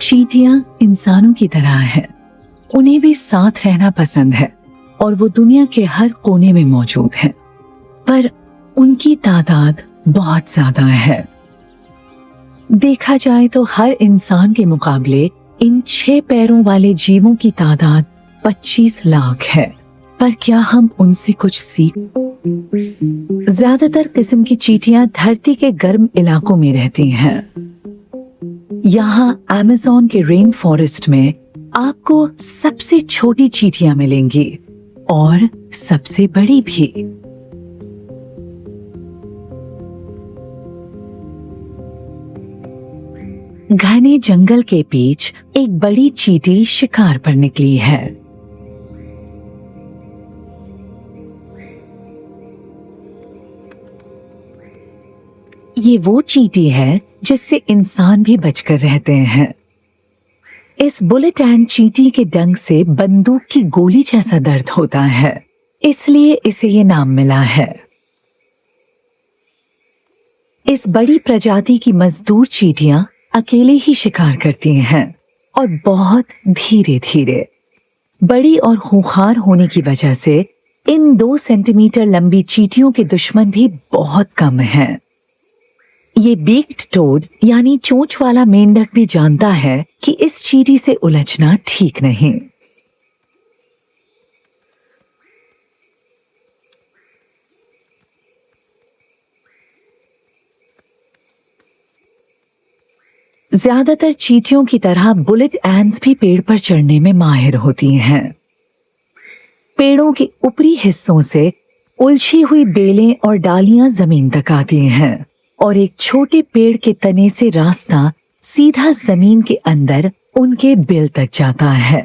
चींटियां इंसानों की तरह हैं। उन्हें भी साथ रहना पसंद है और वो दुनिया के हर कोने में मौजूद हैं। पर उनकी तादाद बहुत ज्यादा है। देखा जाए तो हर इंसान के मुकाबले इन 6 पैरों वाले जीवों की तादाद 25 लाख है। पर क्या हम उनसे कुछ सीख? ज्यादातर किस्म की चींटियां धरती के गर्म इलाकों में रहती हैं। यहाँ अमेज़न के रेन फॉरेस्ट में आपको सबसे छोटी चींटियां मिलेंगी और सबसे बड़ी भी। घने जंगल के बीच एक बड़ी चींटी शिकार पर निकली है। ये वो चींटी है जिससे इंसान भी बचकर रहते हैं। इस बुलेट एंड चींटी के डंक से बंदूक की गोली जैसा दर्द होता है, इसलिए इसे ये नाम मिला है। इस बड़ी प्रजाति की मजदूर चींटियां अकेले ही शिकार करती हैं और बहुत धीरे धीरे। बड़ी और खूंखार होने की वजह से इन 2 सेंटीमीटर लंबी चींटियों के दुश्मन भी बहुत कम हैं। ये बीक्ड टोड यानी चोंच वाला मेंढक भी जानता है कि इस चींटी से उलझना ठीक नहीं। ज्यादातर चींटियों की तरह बुलेट एंड्स भी पेड़ पर चढ़ने में माहिर होती हैं। पेड़ों के ऊपरी हिस्सों से उलझी हुई बेलें और डालियां जमीन तक आती हैं और एक छोटे पेड़ के तने से रास्ता सीधा जमीन के अंदर उनके बिल तक जाता है।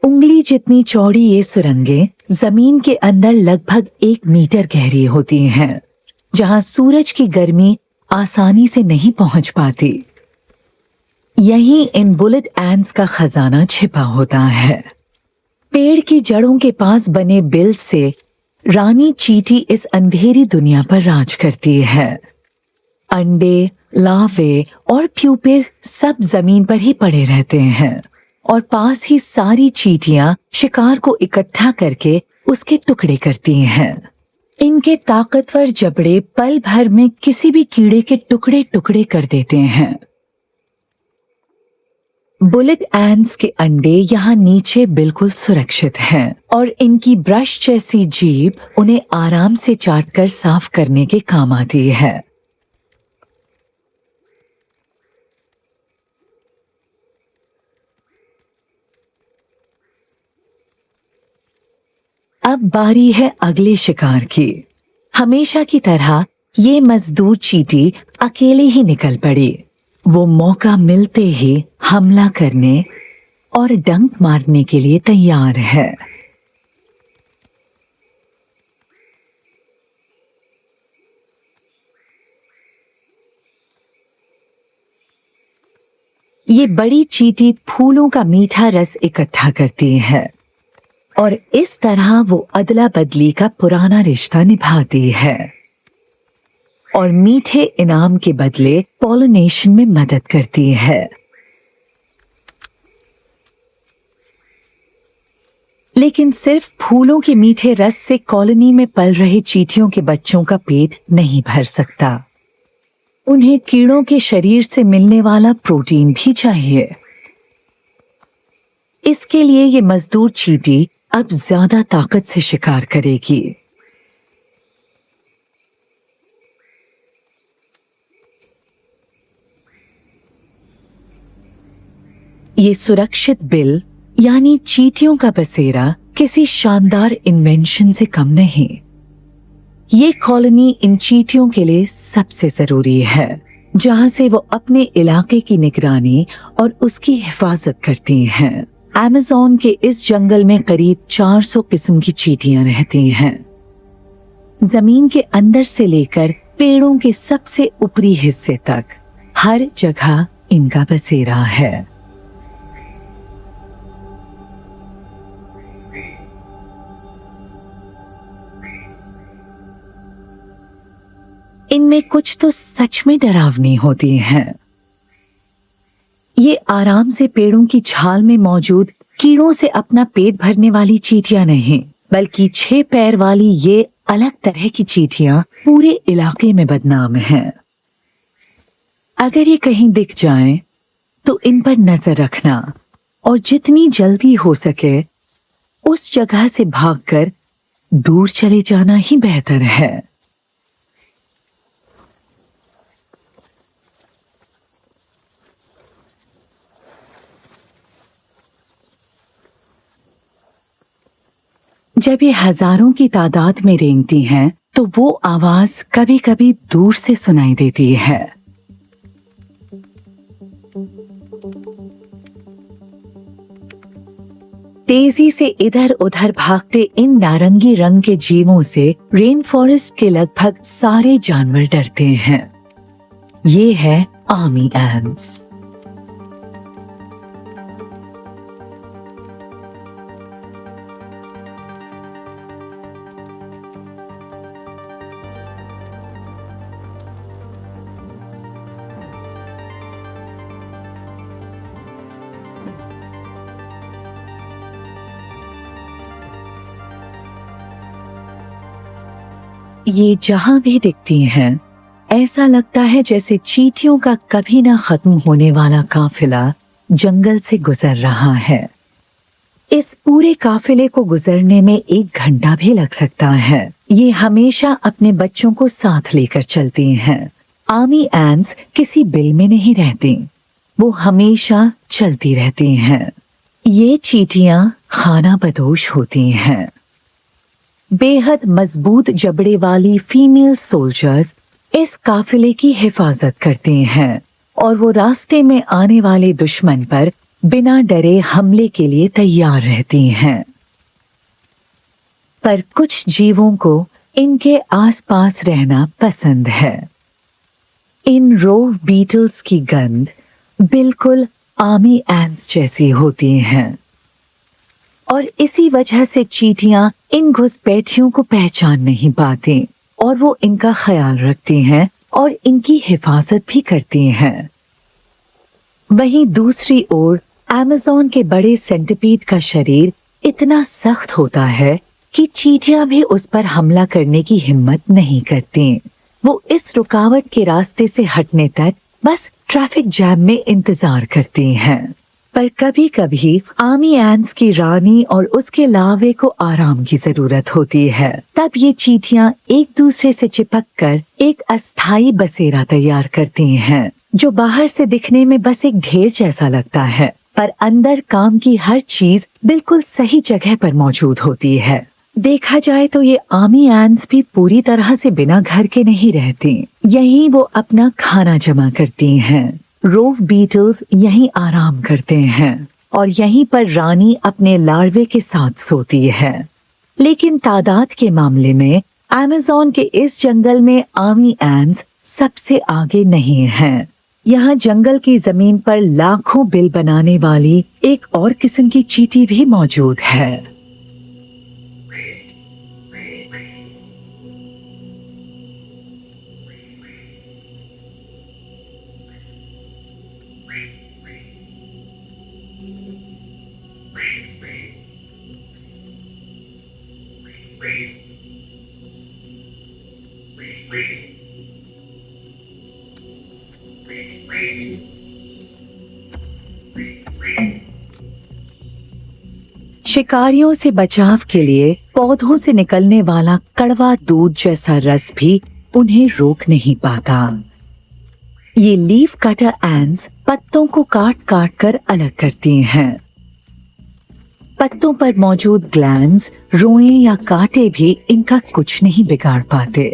उंगली जितनी चौड़ी ये सुरंगें जमीन के अंदर लगभग 1 मीटर गहरी होती हैं, जहां सूरज की गर्मी आसानी से नहीं पहुंच पाती। यहीं इन बुलेट एंड्स का खजाना छिपा होता है। पेड़ की जड़ों के पास बने बिल से रानी चींटी इस अंधेरी दुनिया पर राज करती है। अंडे, लार्वे और प्यूपे सब जमीन पर ही पड़े रहते हैं और पास ही सारी चींटियां शिकार को इकट्ठा करके उसके टुकड़े करती हैं। इनके ताकतवर जबड़े पल भर में किसी भी कीड़े के टुकड़े टुकड़े कर देते हैं। बुलेट एंड्स के अंडे यहाँ नीचे बिल्कुल सुरक्षित हैं और इनकी ब्रश जैसी जीभ उन्हें आराम से चाटकर साफ करने के काम आती है। अब बारी है अगले शिकार की। हमेशा की तरह ये मजदूर चींटी अकेले ही निकल पड़ी। वो मौका मिलते ही हमला करने और डंक मारने के लिए तैयार है। ये बड़ी चींटी फूलों का मीठा रस इकट्ठा करती है और इस तरह वो अदला बदली का पुराना रिश्ता निभाती है और मीठे इनाम के बदले पॉलिनेशन में मदद करती है। लेकिन सिर्फ फूलों के मीठे रस से कॉलोनी में पल रहे चींटियों के बच्चों का पेट नहीं भर सकता। उन्हें कीड़ों के शरीर से मिलने वाला प्रोटीन भी चाहिए। इसके लिए ये मजदूर चींटी अब ज्यादा ताकत से शिकार करेगी। ये सुरक्षित बिल यानी चींटियों का बसेरा किसी शानदार इन्वेंशन से कम नहीं। ये कॉलोनी इन चींटियों के लिए सबसे जरूरी है, जहां से वो अपने इलाके की निगरानी और उसकी हिफाजत करती हैं। अमेज़न के इस जंगल में करीब 400 किस्म की चींटियां रहती हैं। जमीन के अंदर से लेकर पेड़ों के सबसे ऊपरी हिस्से तक हर जगह इनका बसेरा है। इनमें कुछ तो सच में डरावनी होती हैं। ये आराम से पेड़ों की छाल में मौजूद कीड़ों से अपना पेट भरने वाली चींटियां नहीं, बल्कि 6 पैर वाली ये अलग तरह की चींटियां पूरे इलाके में बदनाम हैं। अगर ये कहीं दिख जाएं, तो इन पर नजर रखना और जितनी जल्दी हो सके उस जगह से भागकर दूर चले जाना ही बेहतर है। जब ये हजारों की तादाद में रेंगती हैं, तो वो आवाज कभी कभी दूर से सुनाई देती है। तेजी से इधर उधर भागते इन नारंगी रंग के जीवों से रेन फॉरेस्ट के लगभग सारे जानवर डरते हैं। ये है आर्मी एंट्स। ये जहां भी दिखती हैं, ऐसा लगता है जैसे चींटियों का कभी ना खत्म होने वाला काफिला जंगल से गुजर रहा है। इस पूरे काफिले को गुजरने में 1 घंटा भी लग सकता है। ये हमेशा अपने बच्चों को साथ लेकर चलती हैं। आर्मी एंट्स किसी बिल में नहीं रहती, वो हमेशा चलती रहती हैं। ये चींटियां खाना बदोश होती हैं। बेहद मजबूत जबड़े वाली फीमेल सोल्जर्स इस काफिले की हिफाजत करती हैं और वो रास्ते में आने वाले दुश्मन पर बिना डरे हमले के लिए तैयार रहती हैं। पर कुछ जीवों को इनके आसपास रहना पसंद है। इन रोव बीटल्स की गंध बिल्कुल आर्मी एंट्स जैसी होती हैं और इसी वजह से चींटियां इन घुसपैठियों को पहचान नहीं पाती और वो इनका ख्याल रखती हैं और इनकी हिफाजत भी करती हैं। वहीं दूसरी ओर अमेज़न के बड़े सेंटिपीड का शरीर इतना सख्त होता है कि चींटियां भी उस पर हमला करने की हिम्मत नहीं करती। वो इस रुकावट के रास्ते से हटने तक बस ट्रैफिक जैम में इंतजार करती हैं। पर कभी कभी आर्मी एंट्स की रानी और उसके लार्वे को आराम की जरूरत होती है। तब ये चींटियां एक दूसरे से चिपक कर एक अस्थायी बसेरा तैयार करती हैं, जो बाहर से दिखने में बस एक ढेर जैसा लगता है, पर अंदर काम की हर चीज बिल्कुल सही जगह पर मौजूद होती है। देखा जाए तो ये आर्मी एंट्स भी पूरी तरह से बिना घर के नहीं रहती। यहीं वो अपना खाना जमा करती हैं। रोव बीटल्स यहीं आराम करते हैं और यहीं पर रानी अपने लार्वे के साथ सोती है। लेकिन तादाद के मामले में अमेज़न के इस जंगल में आर्मी एंट्स सबसे आगे नहीं हैं। यहाँ जंगल की जमीन पर लाखों बिल बनाने वाली एक और किस्म की चींटी भी मौजूद है। शिकारियों से बचाव के लिए पौधों से निकलने वाला कड़वा दूध जैसा रस भी उन्हें रोक नहीं पाता। ये लीफ कटर एंट्स पत्तों को काट काट कर अलग करती हैं। पत्तों पर मौजूद ग्लैंड्स, रोएं या कांटे भी इनका कुछ नहीं बिगाड़ पाते।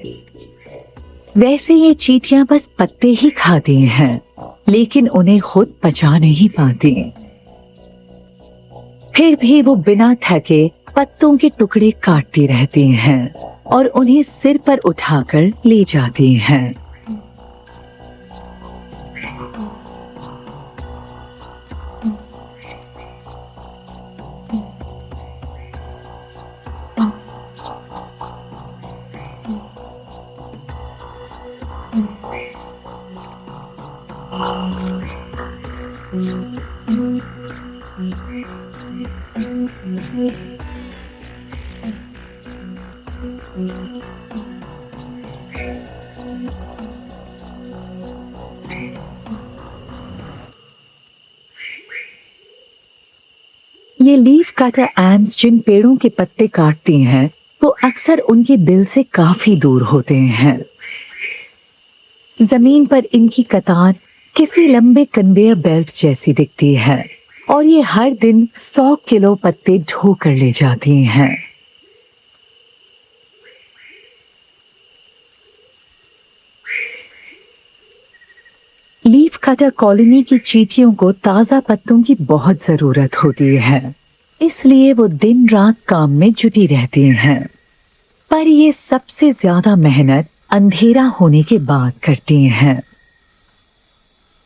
वैसे ये चींटियां बस पत्ते ही खाती हैं, लेकिन उन्हें खुद पचा नहीं पाती। फिर भी वो बिना थके पत्तों के टुकड़े काटती रहती हैं। और उन्हें सिर पर उठाकर ले जाती हैं। ये लीफ कटर एंट्स जिन पेड़ों के पत्ते काटती हैं वो अक्सर उनके बिल से काफी दूर होते हैं। जमीन पर इनकी कतार किसी लंबे कन्वेयर बेल्ट जैसी दिखती है और ये हर दिन 100 किलो पत्ते ढो कर ले जाती हैं। लीफ कटर कॉलोनी की चींटियों को ताजा पत्तों की बहुत जरूरत होती है, इसलिए वो दिन रात काम में जुटी रहती हैं। पर ये सबसे ज्यादा मेहनत अंधेरा होने के बाद करती हैं।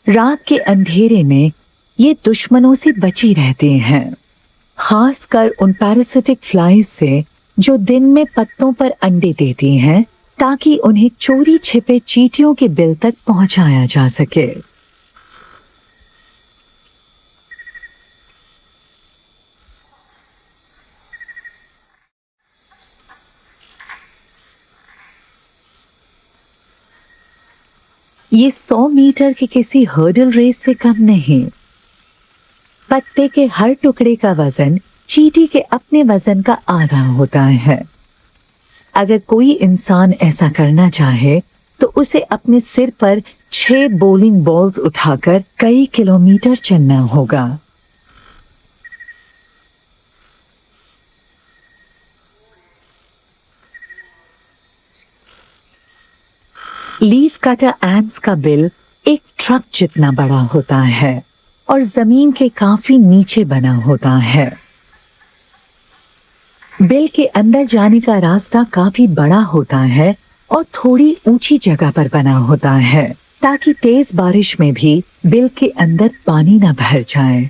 रात के अंधेरे में ये दुश्मनों से बची रहती हैं, खासकर उन पैरासिटिक फ्लाइज से जो दिन में पत्तों पर अंडे देती हैं ताकि उन्हें चोरी छिपे चींटियों के बिल तक पहुंचाया जा सके। ये 100 मीटर के किसी हर्डल रेस से कम नहीं। पत्ते के हर टुकड़े का वजन चींटी के अपने वजन का आधा होता है। अगर कोई इंसान ऐसा करना चाहे तो उसे अपने सिर पर 6 बोलिंग बॉल्स उठाकर कई किलोमीटर चलना होगा। लीफ कटर एंट्स का बिल एक ट्रक जितना बड़ा होता है और जमीन के काफी नीचे बना होता है। बिल के अंदर जाने का रास्ता काफी बड़ा होता है और थोड़ी ऊंची जगह पर बना होता है ताकि तेज बारिश में भी बिल के अंदर पानी न भर जाए।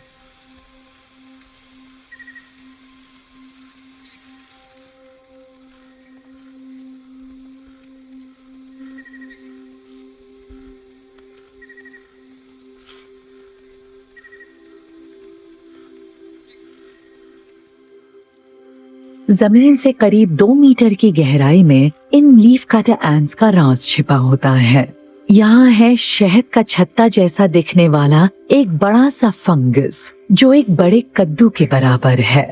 जमीन से करीब 2 मीटर की गहराई में इन लीफ कटर एंट्स का राज छिपा होता है। यहाँ है शहद का छत्ता जैसा दिखने वाला एक बड़ा सा फंगस जो एक बड़े कद्दू के बराबर है।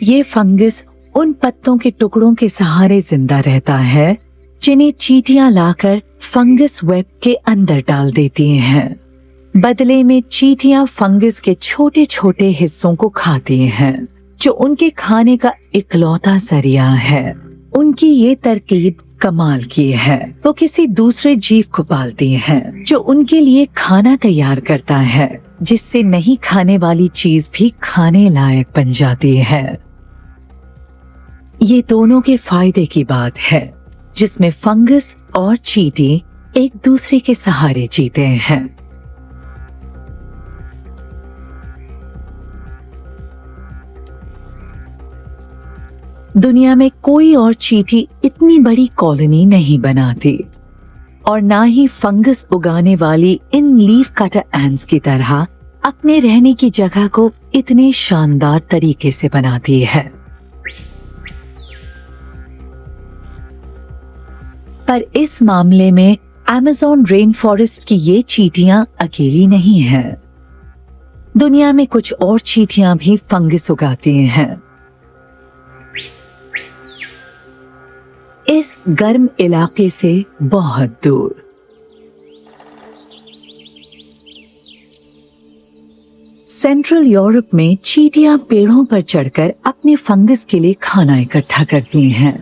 ये फंगस उन पत्तों के टुकड़ों के सहारे जिंदा रहता है जिन्हें चींटियां लाकर फंगस वेब के अंदर डाल देती हैं। बदले में चींटियां फंगस के छोटे छोटे हिस्सों को खाती हैं, जो उनके खाने का इकलौता जरिया है। उनकी ये तरकीब कमाल की है। वो किसी दूसरे जीव को पालती हैं, जो उनके लिए खाना तैयार करता है, जिससे नहीं खाने वाली चीज भी खाने लायक बन जाती है। ये दोनों के फायदे की बात है, जिसमें फंगस और चींटी एक दूसरे के सहारे जीते हैं। दुनिया में कोई और चींटी इतनी बड़ी कॉलोनी नहीं बनाती और ना ही फंगस उगाने वाली इन लीफ कटर एंट्स की तरह अपने रहने की जगह को इतने शानदार तरीके से बनाती है। पर इस मामले में अमेज़न रेन फॉरेस्ट की ये चींटियां अकेली नहीं हैं। दुनिया में कुछ और चींटियां भी फंगस उगाती हैं। इस गर्म इलाके से बहुत दूर। सेंट्रल यूरोप में चींटियां पेड़ों पर चढ़कर अपने फंगस के लिए खाना इकट्ठा करती हैं।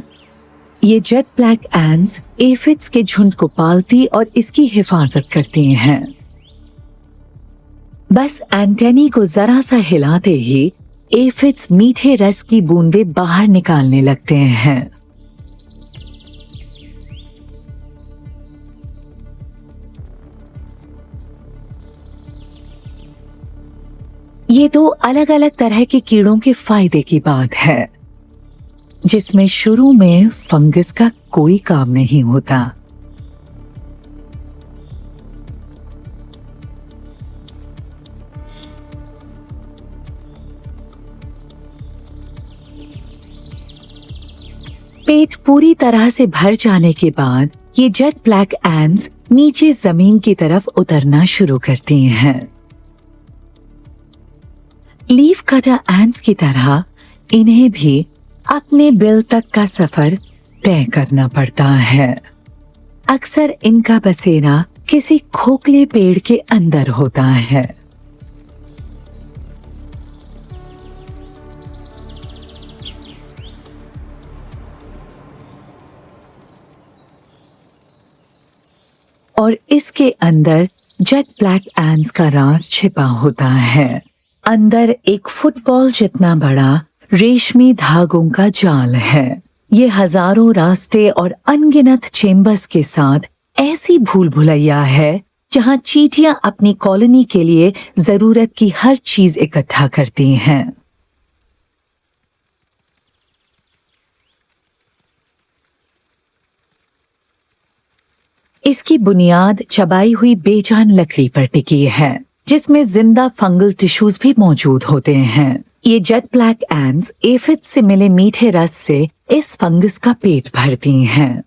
ये जेट ब्लैक एंट्स एफिड्स के झुंड को पालती और इसकी हिफाजत करती हैं। बस एंटनी को जरा सा हिलाते ही एफिड्स मीठे रस की बूंदें बाहर निकालने लगते हैं। ये दो अलग अलग तरह के कीड़ों के फायदे की बात है, जिसमें शुरू में फंगस का कोई काम नहीं होता। पेट पूरी तरह से भर जाने के बाद ये जेट ब्लैक एंट्स नीचे जमीन की तरफ उतरना शुरू करती हैं। लीफ कटर एंट्स की तरह इन्हें भी अपने बिल तक का सफर तय करना पड़ता है। अक्सर इनका बसेरा किसी खोखले पेड़ के अंदर होता है। और इसके अंदर जेट ब्लैक एंट्स का राज छिपा होता है। अंदर एक फुटबॉल जितना बड़ा रेशमी धागों का जाल है। ये हजारों रास्ते और अनगिनत चेम्बर्स के साथ ऐसी भूल भुलैया है जहां चींटियां अपनी कॉलोनी के लिए जरूरत की हर चीज इकट्ठा करती हैं। इसकी बुनियाद चबाई हुई बेजान लकड़ी पर टिकी है, जिसमें जिंदा फंगल टिश्यूज भी मौजूद होते हैं। ये जेट ब्लैक एंट्स एफिड्स से मिले मीठे रस से इस फंगस का पेट भरती हैं।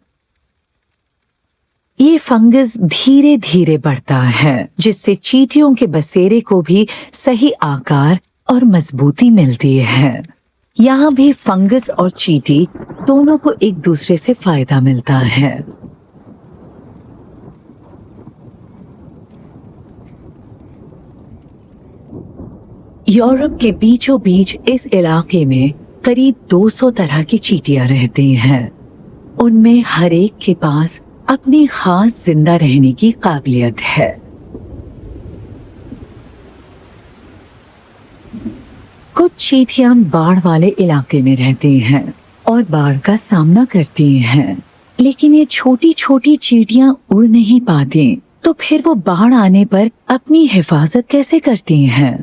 ये फंगस धीरे धीरे बढ़ता है, जिससे चींटियों के बसेरे को भी सही आकार और मजबूती मिलती है। यहाँ भी फंगस और चींटी दोनों को एक दूसरे से फायदा मिलता है। यूरोप के बीचों बीच इस इलाके में करीब 200 तरह की चींटियां रहती हैं। उनमें हर एक के पास अपनी खास जिंदा रहने की काबिलियत है। कुछ चींटियां बाढ़ वाले इलाके में रहती हैं और बाढ़ का सामना करती हैं, लेकिन ये छोटी छोटी चींटियां उड़ नहीं पाती, तो फिर वो बाढ़ आने पर अपनी हिफाजत कैसे करती हैं?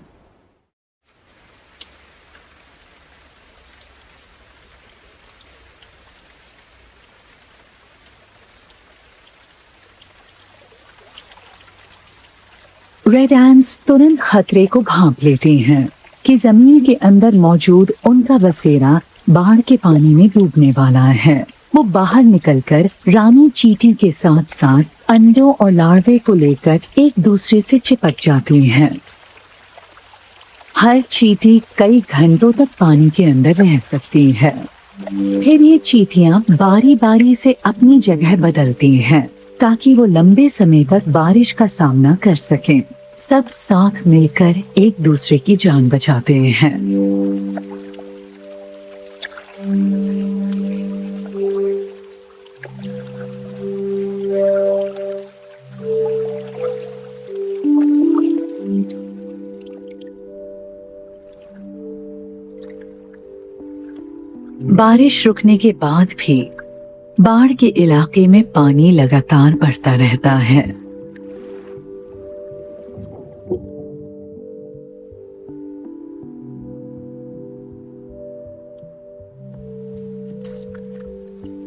रेड एंट्स तुरंत खतरे को भांप लेती हैं कि जमीन के अंदर मौजूद उनका बसेरा बाढ़ के पानी में डूबने वाला है। वो बाहर निकलकर रानी चींटी के साथ साथ अंडों और लार्वे को लेकर एक दूसरे से चिपक जाती हैं। हर चींटी कई घंटों तक पानी के अंदर रह सकती है। फिर ये चींटियां बारी बारी से अपनी जगह बदलती हैं ताकि वो लंबे समय तक बारिश का सामना कर सकें। सब साथ मिलकर एक दूसरे की जान बचाते हैं। बारिश रुकने के बाद भी बाढ़ के इलाके में पानी लगातार बढ़ता रहता है।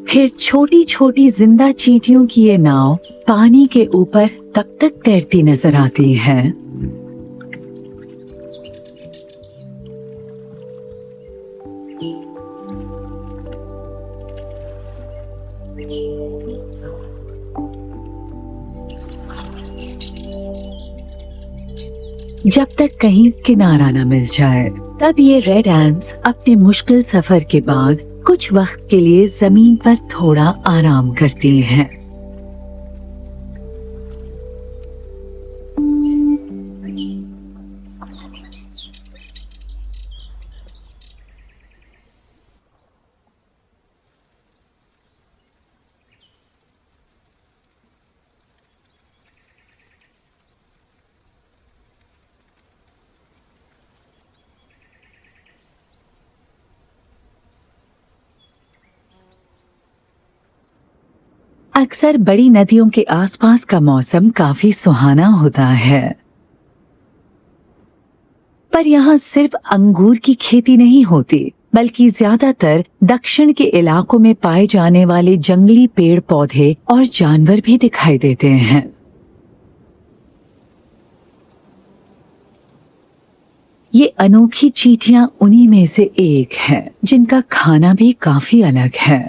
फिर छोटी छोटी जिंदा चींटियों की ये नाव पानी के ऊपर तब तक तैरती नजर आती है जब तक कहीं किनारा न मिल जाए। तब ये रेड एंट्स अपने मुश्किल सफर के बाद कुछ वक्त के लिए जमीन पर थोड़ा आराम करती हैं। अक्सर बड़ी नदियों के आसपास का मौसम काफी सुहाना होता है, पर यहाँ सिर्फ अंगूर की खेती नहीं होती, बल्कि ज्यादातर दक्षिण के इलाकों में पाए जाने वाले जंगली पेड़ पौधे और जानवर भी दिखाई देते हैं। ये अनोखी चींटियां उन्हीं में से एक है जिनका खाना भी काफी अलग है।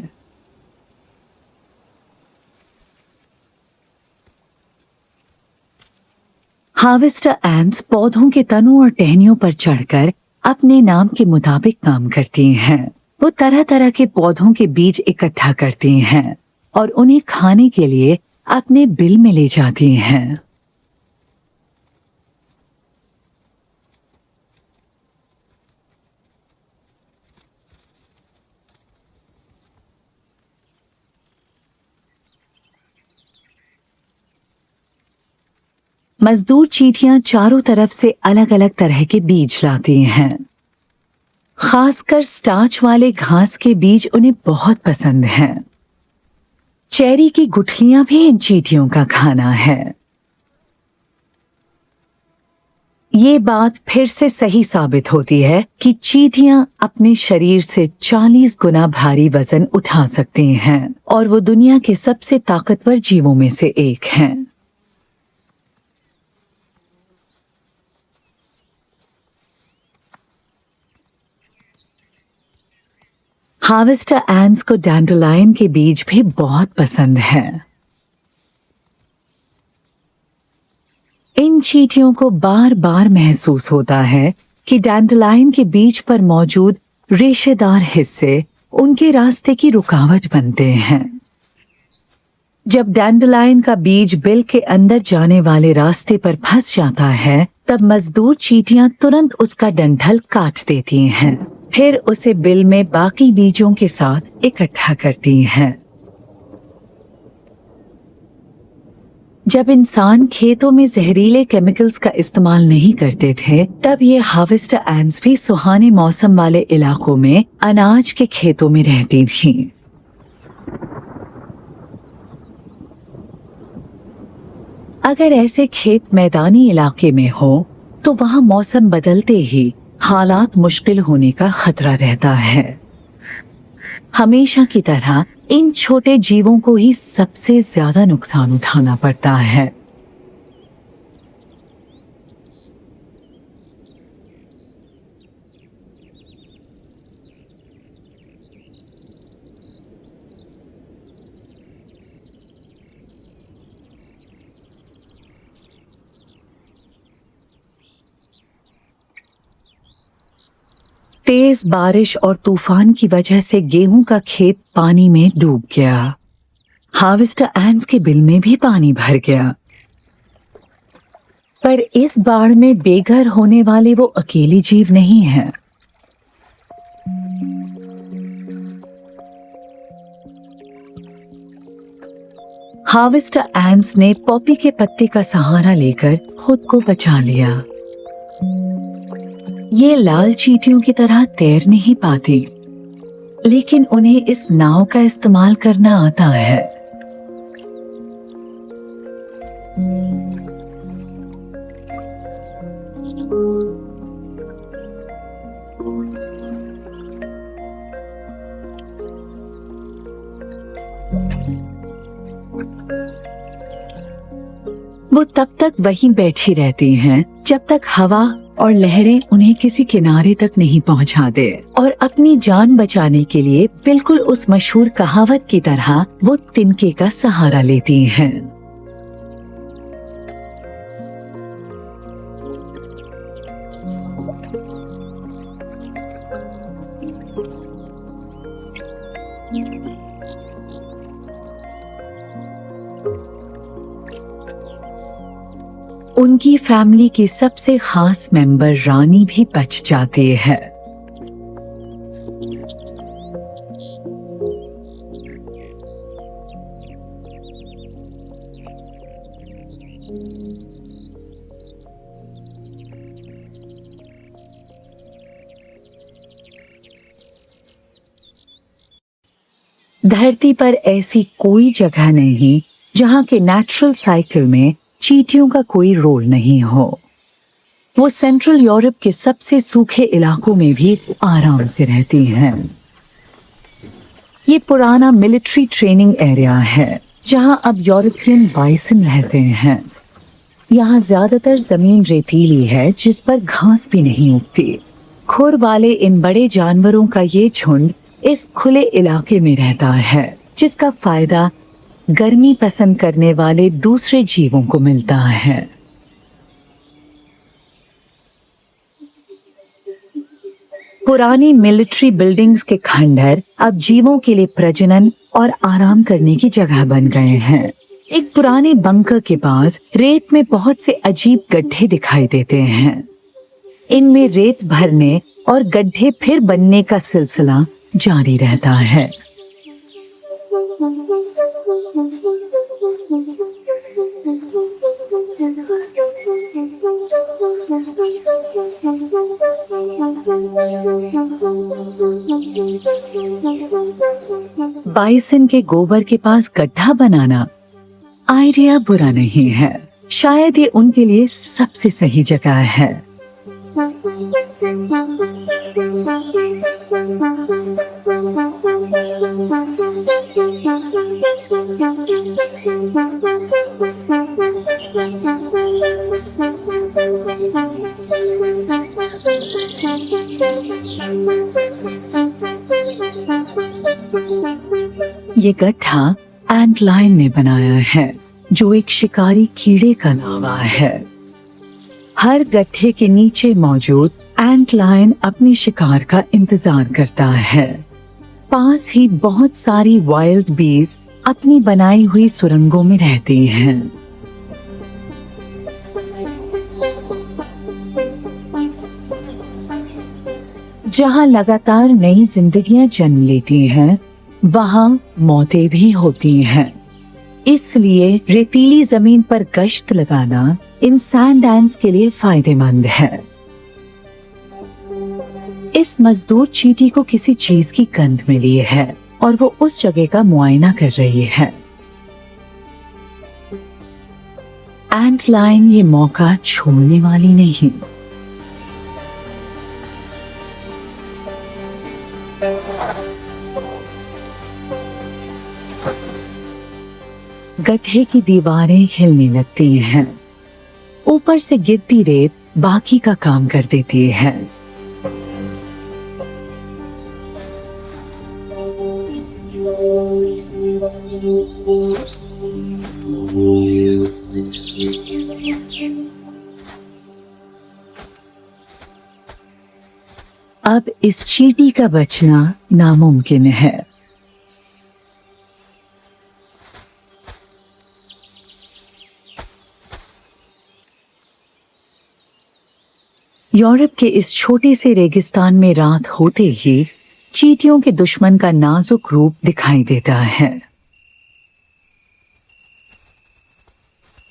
हार्वेस्टर एंट्स पौधों के तनों और टहनियों पर चढ़कर अपने नाम के मुताबिक काम करती हैं। वो तरह तरह के पौधों के बीज इकट्ठा करती हैं और उन्हें खाने के लिए अपने बिल में ले जाती हैं। मजदूर चींटियां चारों तरफ से अलग अलग तरह के बीज लाती हैं। खासकर स्टार्च वाले घास के बीज उन्हें बहुत पसंद हैं। चेरी की गुठलियां भी इन चींटियों का खाना है। ये बात फिर से सही साबित होती है कि चींटियां अपने शरीर से 40 गुना भारी वजन उठा सकती हैं और वो दुनिया के सबसे ताकतवर जीवों में से एक हैं। हार्वेस्टर एंट्स को डैंडलाइन के बीज भी बहुत पसंद है। इन चींटियों को बार बार महसूस होता है कि डैंडलाइन के बीज पर मौजूद रेशेदार हिस्से उनके रास्ते की रुकावट बनते हैं। जब डैंडलाइन का बीज बिल के अंदर जाने वाले रास्ते पर फंस जाता है, तब मजदूर चींटियां तुरंत उसका डंठल काट देती हैं। फिर उसे बिल में बाकी बीजों के साथ इकट्ठा करती हैं। जब इंसान खेतों में जहरीले केमिकल्स का इस्तेमाल नहीं करते थे, तब ये हार्वेस्टर एंट्स भी सुहाने मौसम वाले इलाकों में अनाज के खेतों में रहती थीं। अगर ऐसे खेत मैदानी इलाके में हो, तो वहाँ मौसम बदलते ही हालात मुश्किल होने का खतरा रहता है। हमेशा की तरह इन छोटे जीवों को ही सबसे ज्यादा नुकसान उठाना पड़ता है। तेज बारिश और तूफान की वजह से गेहूं का खेत पानी में डूब गया। हार्वेस्टर एंट्स के बिल में भी पानी भर गया। पर इस बाढ़ में बेघर होने वाले वो अकेले जीव नहीं हैं। हार्वेस्टर एंट्स ने पॉपी के पत्ते का सहारा लेकर खुद को बचा लिया। ये लाल चींटियों की तरह तैर नहीं पाती, लेकिन उन्हें इस नाव का इस्तेमाल करना आता है। वो तब तक वहीं बैठी रहती हैं जब तक हवा और लहरें उन्हें किसी किनारे तक नहीं पहुंचा दे, और अपनी जान बचाने के लिए बिल्कुल उस मशहूर कहावत की तरह वो तिनके का सहारा लेती हैं। उनकी फैमिली की सबसे खास मेंबर रानी भी बच जाती है। धरती पर ऐसी कोई जगह नहीं जहाँ के नेचुरल साइकिल में चींटियों का कोई रोल नहीं हो। वो सेंट्रल यूरोप के सबसे सूखे इलाकों में भी आराम से रहती हैं। ये पुराना मिलिट्री ट्रेनिंग एरिया है जहां अब यूरोपियन बाइसन रहते हैं। यहाँ ज्यादातर जमीन रेतीली है जिस पर घास भी नहीं उगती। खुर वाले इन बड़े जानवरों का ये झुंड इस खुले इलाके में रहता है, जिसका फायदा गर्मी पसंद करने वाले दूसरे जीवों को मिलता है। पुरानी मिलिट्री बिल्डिंग्स के खंडहर अब जीवों के लिए प्रजनन और आराम करने की जगह बन गए हैं। एक पुराने बंकर के पास रेत में बहुत से अजीब गड्ढे दिखाई देते हैं। इनमें रेत भरने और गड्ढे फिर बनने का सिलसिला जारी रहता है। बाइसन के गोबर के पास गड्ढा बनाना आइडिया बुरा नहीं है। शायद ये उनके लिए सबसे सही जगह है। ये गड्ढा एंटलाइन ने बनाया है, जो एक शिकारी कीड़े का लावा है। हर गड्ढे के नीचे मौजूद एंटलाइन अपने शिकार का इंतजार करता है। पास ही बहुत सारी वाइल्ड बीज अपनी बनाई हुई सुरंगों में रहती हैं। जहां लगातार नई जिंदगियां जन्म लेती हैं, वहां मौतें भी होती हैं। इसलिए रेतीली जमीन पर गश्त लगाना इन सैंड एंट्स के लिए फायदेमंद है। इस मजदूर चींटी को किसी चीज की गंध मिली है और वो उस जगह का मुआयना कर रही है। एंटलाइन ये मौका छोड़ने वाली नहीं। गड्ढे की दीवारें हिलने लगती हैं। ऊपर से गिरती रेत बाकी का काम कर देती है। अब इस चींटी का बचना नामुमकिन है। यूरोप के इस छोटे से रेगिस्तान में रात होते ही चींटियों के दुश्मन का नाजुक रूप दिखाई देता है।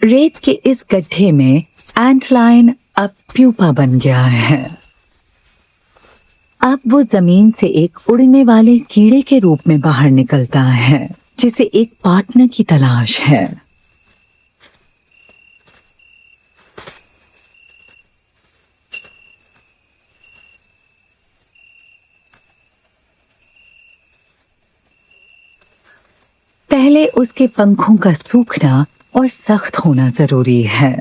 रेत के इस गड्ढे में एंटलाइन अब प्यूपा बन गया है। अब वो जमीन से एक उड़ने वाले कीड़े के रूप में बाहर निकलता है, जिसे एक पार्टनर की तलाश है। पहले उसके पंखों का सूखना और सख्त होना जरूरी है।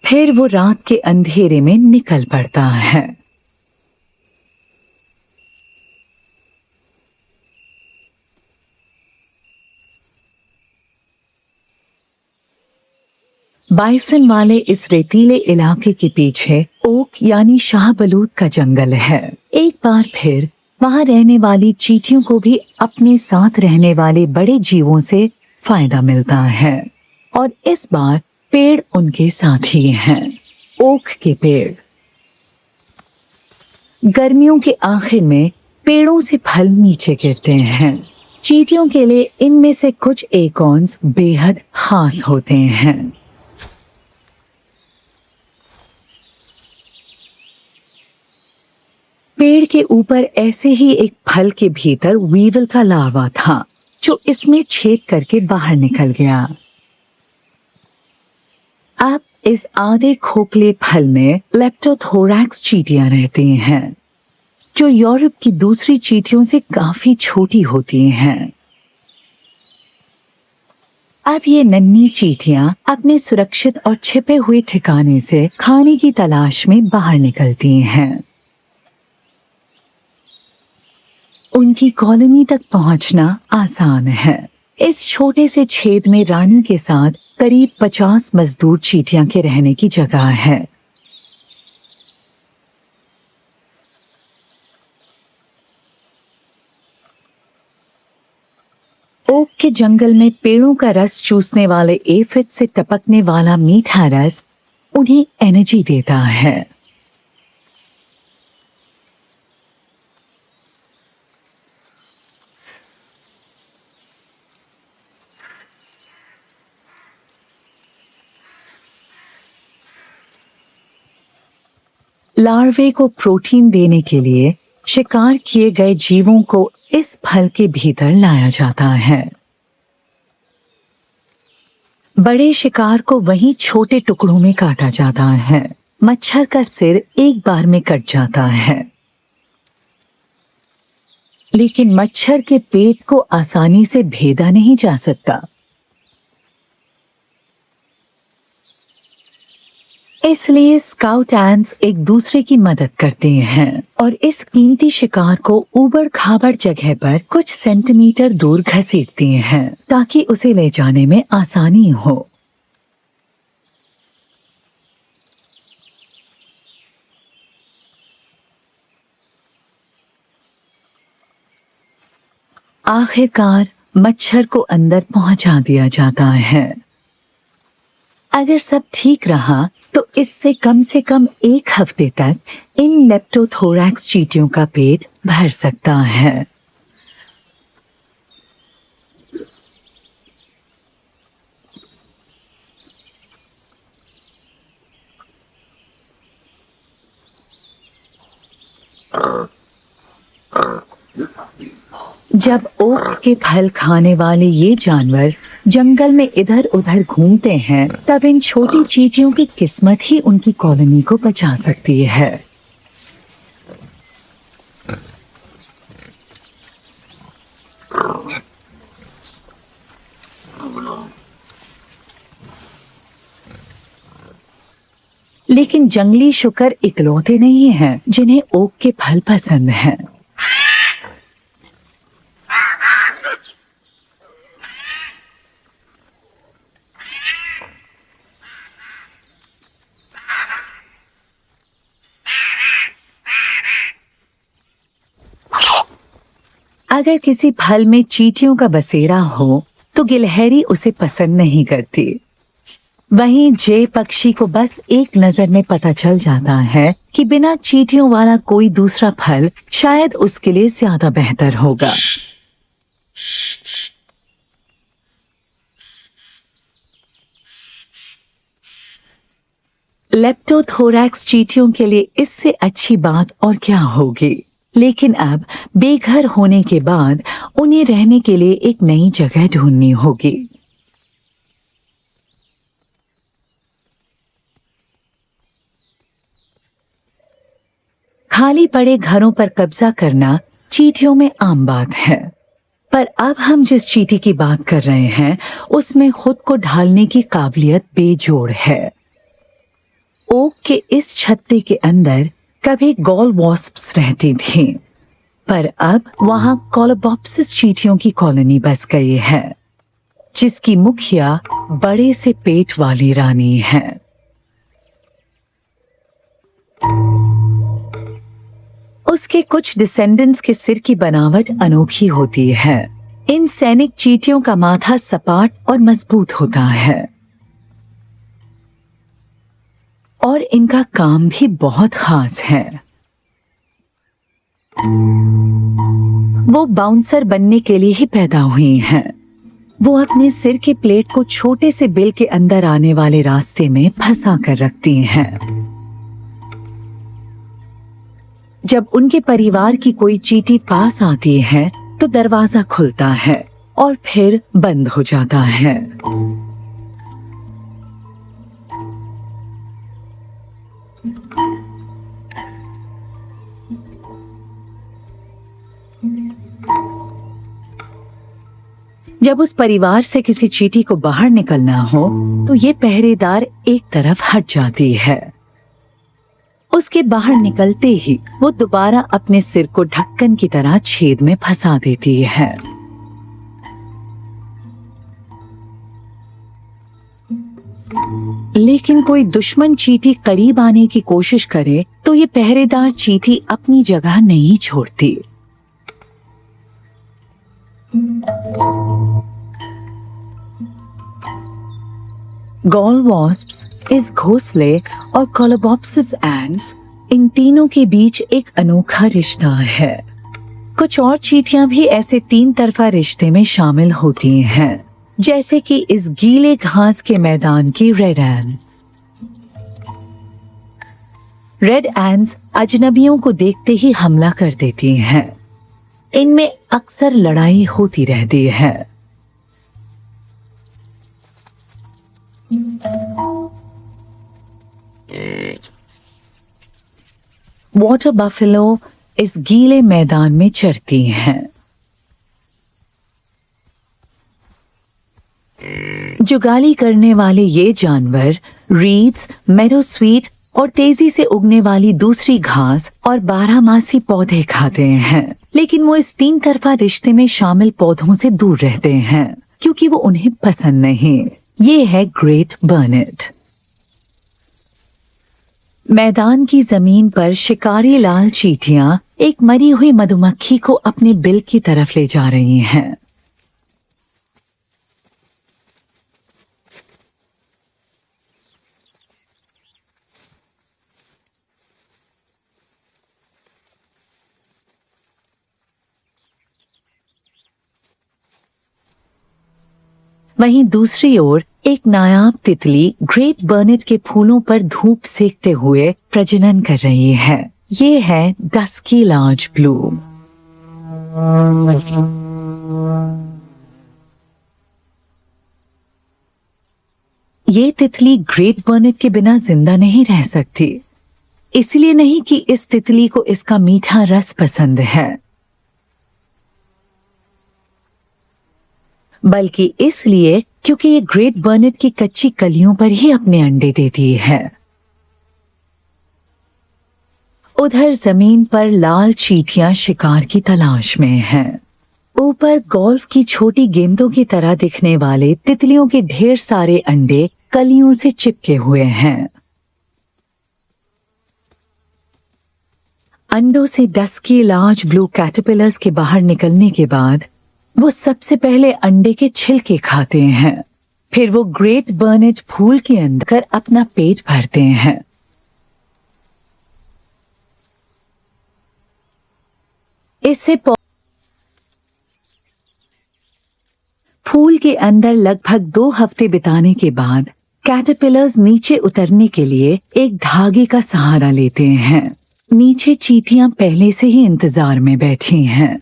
फिर वो रात के अंधेरे में निकल पड़ता है। बाइसन वाले इस रेतीले इलाके के पीछे ओक यानी शाहबलूत का जंगल है। एक बार फिर वहां रहने वाली चींटियों को भी अपने साथ रहने वाले बड़े जीवों से फायदा मिलता है, और इस बार पेड़ उनके साथी हैं। ओक के पेड़। गर्मियों के आखिर में पेड़ों से फल नीचे गिरते हैं। चींटियों के लिए इनमें से कुछ एकॉन्स बेहद खास होते हैं। पेड़ के ऊपर ऐसे ही एक फल के भीतर वीवल का लार्वा था जो इसमें छेद करके बाहर निकल गया। अब इस आधे खोखले फल में लेप्टोथोरैक्स चींटियां रहती हैं जो यूरोप की दूसरी चींटियों से काफी छोटी होती हैं। अब ये नन्ही चींटियां अपने सुरक्षित और छिपे हुए ठिकाने से खाने की तलाश में बाहर निकलती हैं। उनकी कॉलोनी तक पहुंचना आसान है। इस छोटे से छेद में रानी के साथ करीब 50 मजदूर चींटियां के रहने की जगह है। ओक के जंगल में पेड़ों का रस चूसने वाले एफिड से टपकने वाला मीठा रस उन्हें एनर्जी देता है। लार्वे को प्रोटीन देने के लिए शिकार किए गए जीवों को इस फल के भीतर लाया जाता है। बड़े शिकार को वहीं छोटे टुकड़ों में काटा जाता है। मच्छर का सिर एक बार में कट जाता है, लेकिन मच्छर के पेट को आसानी से भेदा नहीं जा सकता। इसलिए स्काउट एंट्स एक दूसरे की मदद करते हैं और इस कीमती शिकार को ऊबड़ खाबड़ जगह पर कुछ सेंटीमीटर दूर घसीटती हैं ताकि उसे ले जाने में आसानी हो। आखिरकार मच्छर को अंदर पहुंचा दिया जाता है। अगर सब ठीक रहा तो इससे कम से कम 1 हफ्ते तक इन लेप्टोथोरैक्स चींटियों का पेट भर सकता है। जब ओक के फल खाने वाले ये जानवर जंगल में इधर उधर घूमते हैं, तब इन छोटी चींटियों की किस्मत ही उनकी कॉलोनी को बचा सकती है। लेकिन जंगली शुकर इकलौते नहीं हैं जिन्हें ओक के फल पसंद हैं। अगर किसी फल में चींटियों का बसेरा हो तो गिलहरी उसे पसंद नहीं करती। वहीं जे पक्षी को बस एक नजर में पता चल जाता है कि बिना चींटियों वाला कोई दूसरा फल शायद उसके लिए ज्यादा बेहतर होगा। लेप्टोथोरैक्स चींटियों के लिए इससे अच्छी बात और क्या होगी। लेकिन अब बेघर होने के बाद उन्हें रहने के लिए एक नई जगह ढूंढनी होगी। खाली पड़े घरों पर कब्जा करना चींटियों में आम बात है, पर अब हम जिस चींटी की बात कर रहे हैं उसमें खुद को ढालने की काबिलियत बेजोड़ है। ओक के इस छत्ते के अंदर कभी गॉल वॉस्प्स रहती थी, पर अब वहां कोलोबॉप्सिस चींटियों की कॉलोनी बस गई है, जिसकी मुखिया बड़े से पेट वाली रानी है। उसके कुछ डिसेंडेंट्स के सिर की बनावट अनोखी होती है। इन सैनिक चींटियों का माथा सपाट और मजबूत होता है और इनका काम भी बहुत खास है। वो बाउंसर बनने के लिए ही पैदा हुई हैं। वो अपने सिर के प्लेट को छोटे से बिल के अंदर आने वाले रास्ते में फंसा कर रखती हैं। जब उनके परिवार की कोई चींटी पास आती है तो दरवाजा खुलता है और फिर बंद हो जाता है। जब उस परिवार से किसी चींटी को बाहर निकलना हो तो ये पहरेदार एक तरफ हट जाती है। उसके बाहर निकलते ही वो दोबारा अपने सिर को ढक्कन की तरह छेद में फंसा देती है। लेकिन कोई दुश्मन चींटी करीब आने की कोशिश करे तो ये पहरेदार चींटी अपनी जगह नहीं छोड़ती। गॉल वॉस्प्स, इस घोंसले और कोलोबॉप्सिस एंट्स, इन तीनों के बीच एक अनोखा रिश्ता है। कुछ और चींटियां भी ऐसे तीन तरफा रिश्ते में शामिल होती हैं, जैसे कि इस गीले घास के मैदान की रेड एंट्स। रेड एंट्स अजनबियों को देखते ही हमला कर देती हैं। इनमें अक्सर लड़ाई होती रहती है। वाटर बफेलो इस गीले मैदान में चरती हैं। जुगाली करने वाले ये जानवर रीड्स, मेडोस्वीट और तेजी से उगने वाली दूसरी घास और बारहमासी पौधे खाते हैं, लेकिन वो इस तीन तरफा रिश्ते में शामिल पौधों से दूर रहते हैं क्योंकि वो उन्हें पसंद नहीं। ये है ग्रेट बर्नेट। मैदान की जमीन पर शिकारी लाल चींटियां एक मरी हुई मधुमक्खी को अपने बिल की तरफ ले जा रही हैं। वहीं दूसरी ओर एक नायाब तितली ग्रेट बर्नेट के फूलों पर धूप सेकते हुए प्रजनन कर रही है। ये है डस्की लार्ज ब्लू। ये तितली ग्रेट बर्नेट के बिना जिंदा नहीं रह सकती। इसलिए नहीं कि इस तितली को इसका मीठा रस पसंद है, बल्कि इसलिए क्योंकि ये ग्रेट बर्नेट की कच्ची कलियों पर ही अपने अंडे देती है। उधर जमीन पर लाल चींटियां शिकार की तलाश में हैं। ऊपर गोल्फ की छोटी गेंदों की तरह दिखने वाले तितलियों के ढेर सारे अंडे कलियों से चिपके हुए हैं। अंडों से डस्की लार्ज ब्लू कैटरपिलर्स के बाहर निकलने के बाद वो सबसे पहले अंडे के छिलके खाते हैं। फिर वो ग्रेट बर्नेट फूल के अंदर अपना पेट भरते हैं। इससे फूल के अंदर लगभग 2 हफ्ते बिताने के बाद कैटरपिलर्स नीचे उतरने के लिए एक धागे का सहारा लेते हैं। नीचे चींटियां पहले से ही इंतजार में बैठी हैं।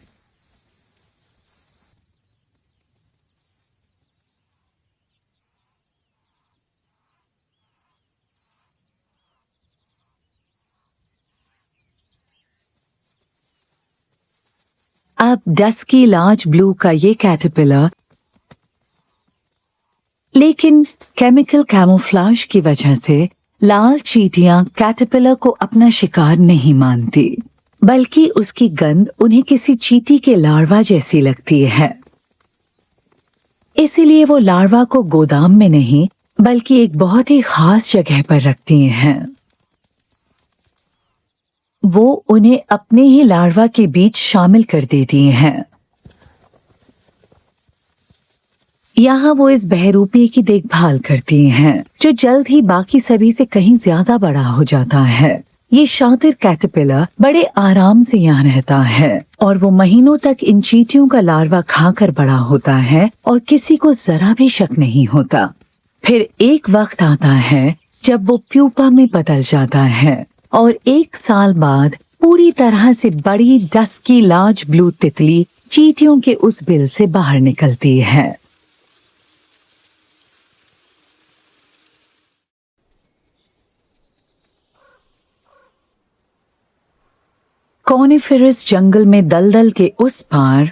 अब डस्की लार्ज ब्लू का ये कैटरपिलर, लेकिन केमिकल कैमोफ्लेज की वजह से लाल चींटियां कैटरपिलर को अपना शिकार नहीं मानती, बल्कि उसकी गंध उन्हें किसी चींटी के लार्वा जैसी लगती है। इसीलिए वो लार्वा को गोदाम में नहीं बल्कि एक बहुत ही खास जगह पर रखती हैं। वो उन्हें अपने ही लार्वा के बीच शामिल कर देती हैं। यहाँ वो इस बहरूपी की देखभाल करती हैं, जो जल्द ही बाकी सभी से कहीं ज्यादा बड़ा हो जाता है। ये शातिर कैटरपिलर बड़े आराम से यहाँ रहता है और वो महीनों तक इन चींटियों का लार्वा खाकर बड़ा होता है और किसी को जरा भी शक नहीं होता। फिर एक वक्त आता है जब वो प्यूपा में बदल जाता है और 1 साल बाद पूरी तरह से बड़ी डस्की लार्ज ब्लू तितली चींटियों के उस बिल से बाहर निकलती है। कॉनिफेरस जंगल में दलदल के उस पार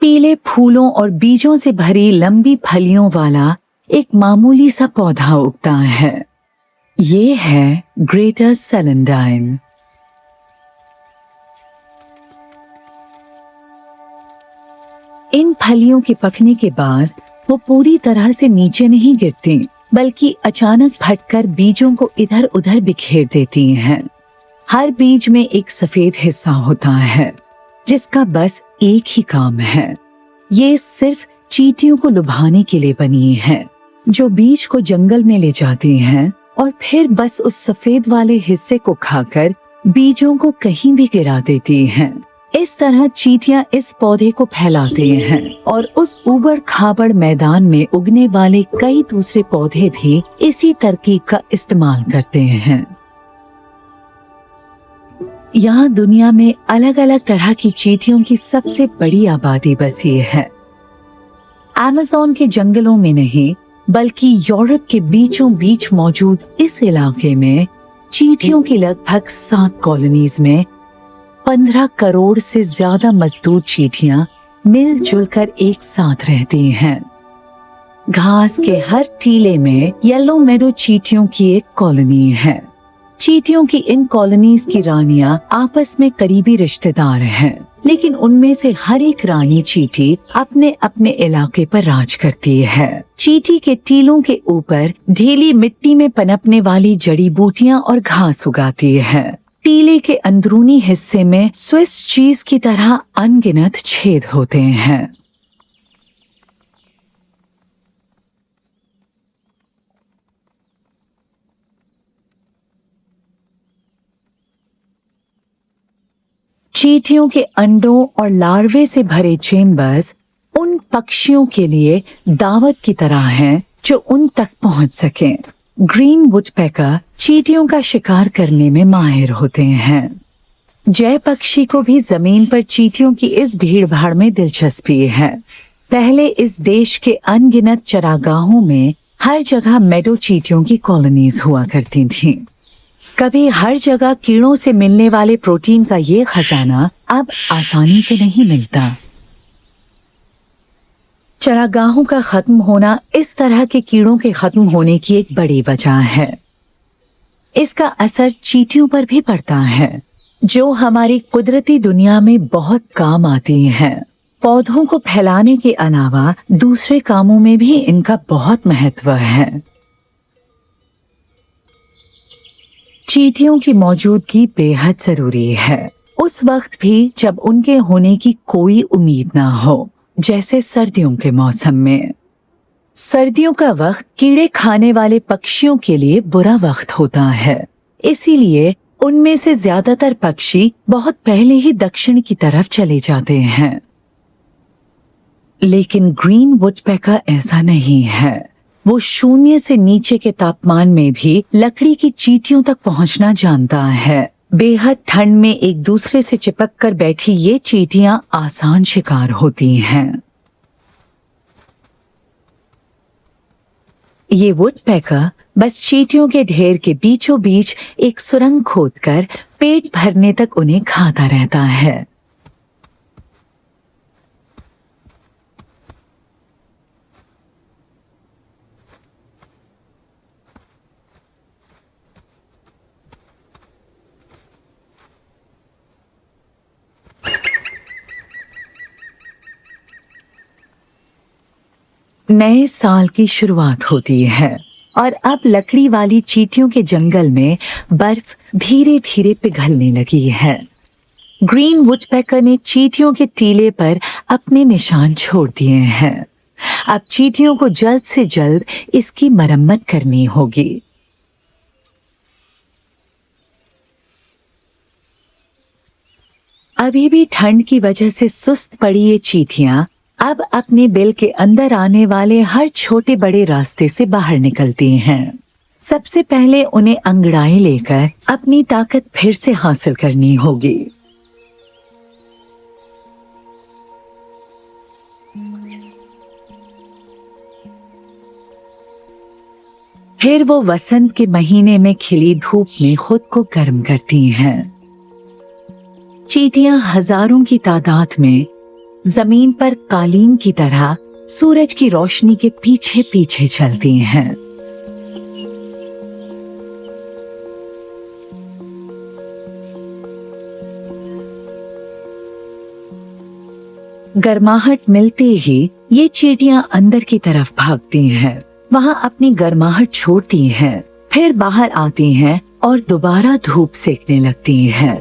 पीले फूलों और बीजों से भरी लंबी फलियों वाला एक मामूली सा पौधा उगता है। ये है ग्रेटर सेलेंडाइन। इन फलियों के पकने के बाद वो पूरी तरह से नीचे नहीं गिरती, बल्कि अचानक फटकर बीजों को इधर उधर बिखेर देती हैं। हर बीज में एक सफेद हिस्सा होता है जिसका बस एक ही काम है। ये सिर्फ चींटियों को लुभाने के लिए बनी है, जो बीज को जंगल में ले जाती हैं और फिर बस उस सफेद वाले हिस्से को खाकर बीजों को कहीं भी गिरा देती हैं। इस तरह चींटियां इस पौधे को फैलाते हैं और उस उबड़ खाबड़ मैदान में उगने वाले कई दूसरे पौधे भी इसी तरकीब का इस्तेमाल करते हैं। यहाँ दुनिया में अलग अलग तरह की चींटियों की सबसे बड़ी आबादी बसी है। अमेज़न के जंगलों में नहीं, बल्कि यूरोप के बीचों बीच मौजूद इस इलाके में चींटियों की लगभग 7 कॉलोनीज में 15 करोड़ से ज्यादा मजदूर चींटियां मिलजुल कर एक साथ रहती हैं। घास के हर टीले में येलो मेडो चींटियों की एक कॉलोनी है। चींटियों की इन कॉलोनीज की रानियां आपस में करीबी रिश्तेदार हैं, लेकिन उनमें से हर एक रानी चींटी अपने अपने इलाके पर राज करती है। चींटी के टीलों के ऊपर ढीली मिट्टी में पनपने वाली जड़ी बूटियां और घास उगाती है। टीले के अंदरूनी हिस्से में स्विस चीज की तरह अनगिनत छेद होते हैं। चींटियों के अंडों और लार्वे से भरे चेम्बर्स उन पक्षियों के लिए दावत की तरह हैं जो उन तक पहुंच सकें। ग्रीन वुडपेकर चींटियों का शिकार करने में माहिर होते हैं। जय पक्षी को भी जमीन पर चींटियों की इस भीड़ भाड़ में दिलचस्पी है। पहले इस देश के अनगिनत चरागाहों में हर जगह मेडो चींटियों की कॉलोनीज हुआ करती थीं। कभी हर जगह कीड़ों से मिलने वाले प्रोटीन का ये खजाना अब आसानी से नहीं मिलता। चरागाहों का खत्म होना इस तरह के कीड़ों के खत्म होने की एक बड़ी वजह है। इसका असर चींटियों पर भी पड़ता है, जो हमारी कुदरती दुनिया में बहुत काम आती हैं। पौधों को फैलाने के अलावा दूसरे कामों में भी इनका बहुत महत्व है। चींटियों की मौजूदगी बेहद जरूरी है, उस वक्त भी जब उनके होने की कोई उम्मीद ना हो, जैसे सर्दियों के मौसम में। सर्दियों का वक्त कीड़े खाने वाले पक्षियों के लिए बुरा वक्त होता है, इसीलिए उनमें से ज्यादातर पक्षी बहुत पहले ही दक्षिण की तरफ चले जाते हैं। लेकिन ग्रीन वुडपेकर ऐसा नहीं है। वो 0 से नीचे के तापमान में भी लकड़ी की चींटियों तक पहुंचना जानता है। बेहद ठंड में एक दूसरे से चिपक कर बैठी ये चींटियां आसान शिकार होती हैं। ये वुडपेकर बस चींटियों के ढेर के बीचों बीच एक सुरंग खोदकर पेट भरने तक उन्हें खाता रहता है। नए साल की शुरुआत होती है और अब लकड़ी वाली चींटियों के जंगल में बर्फ धीरे धीरे पिघलने लगी है। ग्रीन वुडपेकर ने चींटियों के टीले पर अपने निशान छोड़ दिए हैं। अब चींटियों को जल्द से जल्द इसकी मरम्मत करनी होगी। अभी भी ठंड की वजह से सुस्त पड़ी ये चींटियां अब अपने बिल के अंदर आने वाले हर छोटे बड़े रास्ते से बाहर निकलती हैं। सबसे पहले उन्हें अंगड़ाई लेकर अपनी ताकत फिर से हासिल करनी होगी। फिर वो वसंत के महीने में खिली धूप में खुद को गर्म करती हैं। चींटियां हजारों की तादाद में जमीन पर कालीन की तरह सूरज की रोशनी के पीछे पीछे चलती हैं। गर्माहट मिलते ही ये चींटियां अंदर की तरफ भागती हैं। वहां अपनी गर्माहट छोड़ती हैं, फिर बाहर आती हैं और दोबारा धूप सेकने लगती हैं।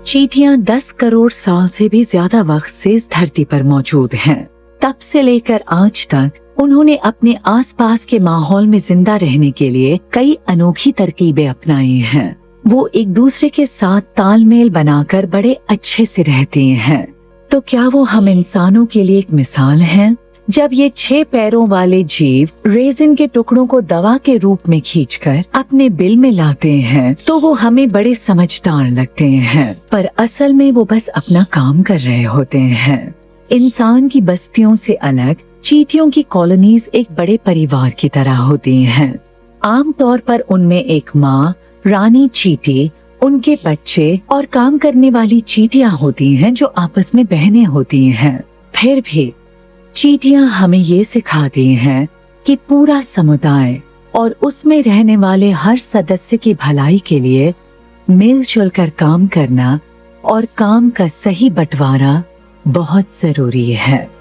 चींटियां 10 करोड़ साल से भी ज्यादा वक्त से इस धरती पर मौजूद हैं। तब से लेकर आज तक उन्होंने अपने आसपास के माहौल में जिंदा रहने के लिए कई अनोखी तरकीबें अपनाई हैं। वो एक दूसरे के साथ तालमेल बनाकर बड़े अच्छे से रहते हैं। तो क्या वो हम इंसानों के लिए एक मिसाल हैं? जब ये 6 पैरों वाले जीव रेजिन के टुकड़ों को दवा के रूप में खींचकर अपने बिल में लाते हैं तो वो हमें बड़े समझदार लगते हैं, पर असल में वो बस अपना काम कर रहे होते हैं। इंसान की बस्तियों से अलग चींटियों की कॉलोनीज एक बड़े परिवार की तरह होती हैं। आमतौर पर उनमें एक माँ, रानी चींटी, उनके बच्चे और काम करने वाली चींटियां होती हैं जो आपस में बहनें होती हैं। फिर भी चींटियां हमें ये सिखाती हैं कि पूरा समुदाय और उसमें रहने वाले हर सदस्य की भलाई के लिए मिलजुल कर काम करना और काम का सही बंटवारा बहुत जरूरी है।